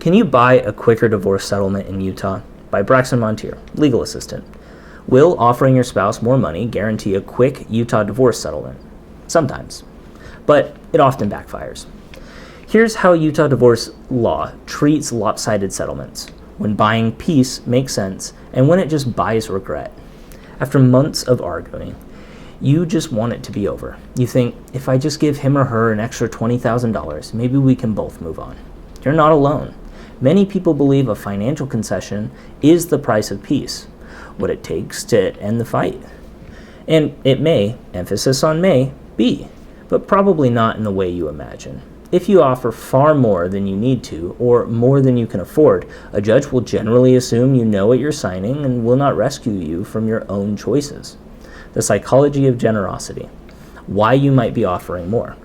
Can You Buy a Quicker Divorce Settlement in Utah? By Braxton Mounteer, legal assistant. Will offering your spouse more money guarantee a quick Utah divorce settlement? Sometimes, but it often backfires. Here's how Utah divorce law treats lopsided settlements, when buying peace makes sense and when it just buys regret. After months of arguing, you just want it to be over. You think, if I just give him or her an extra $20,000, maybe we can both move on. You're not alone. Many people believe a financial concession is the price of peace, what it takes to end the fight. And it may, emphasis on may, be, but probably not in the way you imagine. If you offer far more than you need to, or more than you can afford, a judge will generally assume you know what you're signing and will not rescue you from your own choices. The psychology of generosity. Why you might be offering more.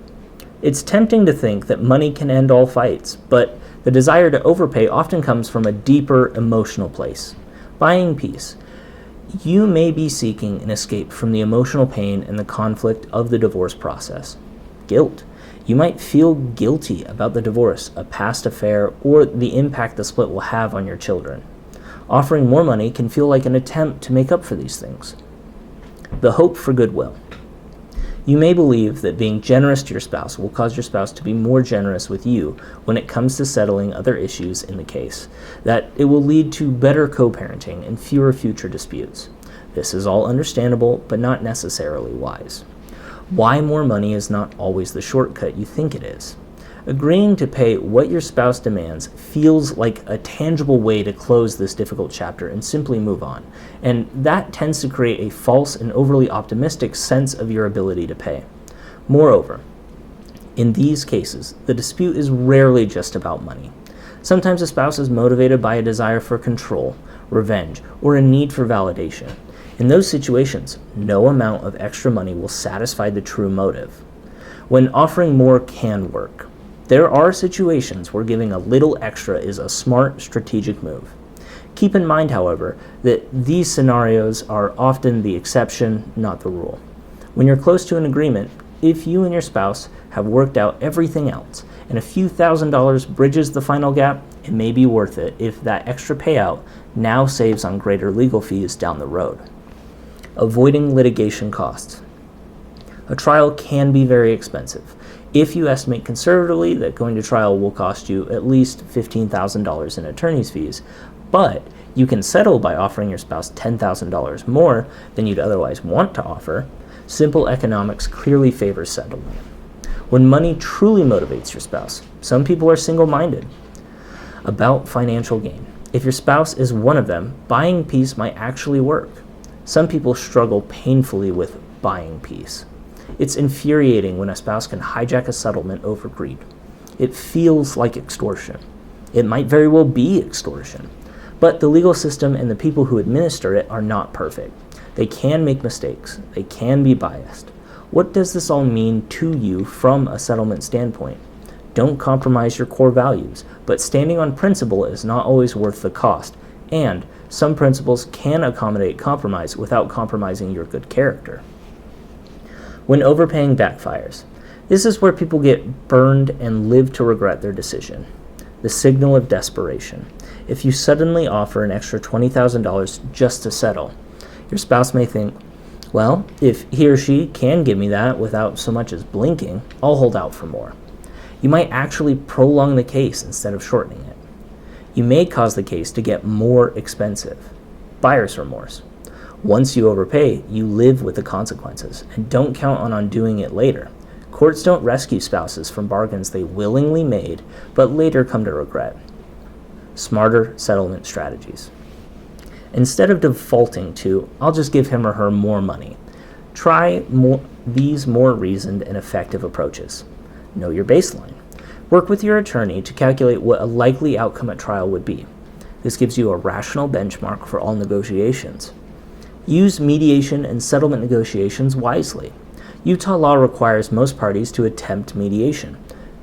It's tempting to think that money can end all fights, but the desire to overpay often comes from a deeper emotional place. Buying peace. You may be seeking an escape from the emotional pain and the conflict of the divorce process. Guilt. You might feel guilty about the divorce, a past affair, or the impact the split will have on your children. Offering more money can feel like an attempt to make up for these things. The hope for goodwill. You may believe that being generous to your spouse will cause your spouse to be more generous with you when it comes to settling other issues in the case, that it will lead to better co-parenting and fewer future disputes. This is all understandable, but not necessarily wise. Why more money is not always the shortcut you think it is. Agreeing to pay what your spouse demands feels like a tangible way to close this difficult chapter and simply move on, and that tends to create a false and overly optimistic sense of your ability to pay. Moreover, in these cases, the dispute is rarely just about money. Sometimes a spouse is motivated by a desire for control, revenge, or a need for validation. In those situations, no amount of extra money will satisfy the true motive. When offering more can work, there are situations where giving a little extra is a smart, strategic move. Keep in mind, however, that these scenarios are often the exception, not the rule. When you're close to an agreement, if you and your spouse have worked out everything else, and a few $1,000s bridges the final gap, it may be worth it if that extra payout now saves on greater legal fees down the road. Avoiding litigation costs. A trial can be very expensive. If you estimate conservatively that going to trial will cost you at least $15,000 in attorney's fees, but you can settle by offering your spouse $10,000 more than you'd otherwise want to offer, simple economics clearly favors settlement. When money truly motivates your spouse, some people are single-minded about financial gain. If your spouse is one of them, buying peace might actually work. Some people struggle painfully with buying peace. It's infuriating when a spouse can hijack a settlement over greed. It feels like extortion. It might very well be extortion. But the legal system and the people who administer it are not perfect. They can make mistakes. They can be biased. What does this all mean to you from a settlement standpoint? Don't compromise your core values, but standing on principle is not always worth the cost, and some principles can accommodate compromise without compromising your good character. When overpaying backfires. This is where people get burned and live to regret their decision. The signal of desperation. If you suddenly offer an extra $20,000 just to settle, your spouse may think, well, if he or she can give me that without so much as blinking, I'll hold out for more. You might actually prolong the case instead of shortening it. You may cause the case to get more expensive. Buyer's remorse. Once you overpay, you live with the consequences, and don't count on undoing it later. Courts don't rescue spouses from bargains they willingly made, but later come to regret. Smarter settlement strategies. Instead of defaulting to, I'll just give him or her more money, try these more reasoned and effective approaches. Know your baseline. Work with your attorney to calculate what a likely outcome at trial would be. This gives you a rational benchmark for all negotiations. Use mediation and settlement negotiations wisely. Utah law requires most parties to attempt mediation.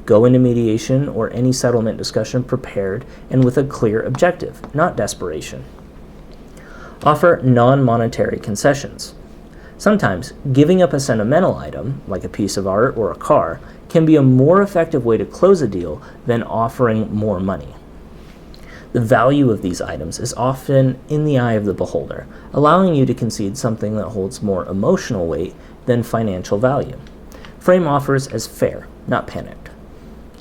Go into mediation or any settlement discussion prepared and with a clear objective, not desperation. Offer non-monetary concessions. Sometimes, giving up a sentimental item, like a piece of art or a car, can be a more effective way to close a deal than offering more money. The value of these items is often in the eye of the beholder, allowing you to concede something that holds more emotional weight than financial value. Frame offers as fair, not panicked.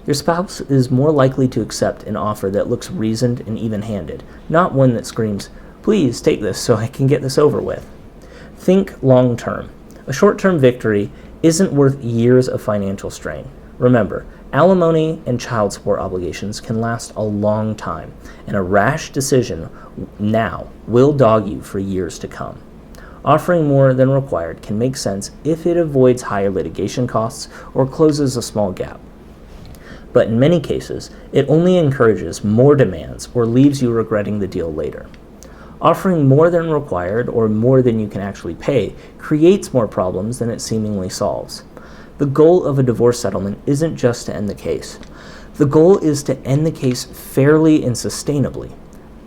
Your spouse is more likely to accept an offer that looks reasoned and even-handed, not one that screams, "Please take this so I can get this over with." Think long-term. A short-term victory isn't worth years of financial strain. Remember, alimony and child support obligations can last a long time, and a rash decision now will dog you for years to come. Offering more than required can make sense if it avoids higher litigation costs or closes a small gap. But in many cases, it only encourages more demands or leaves you regretting the deal later. Offering more than required or more than you can actually pay creates more problems than it seemingly solves. The goal of a divorce settlement isn't just to end the case. The goal is to end the case fairly and sustainably.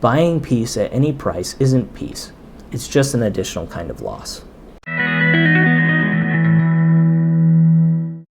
Buying peace at any price isn't peace. It's just an additional kind of loss.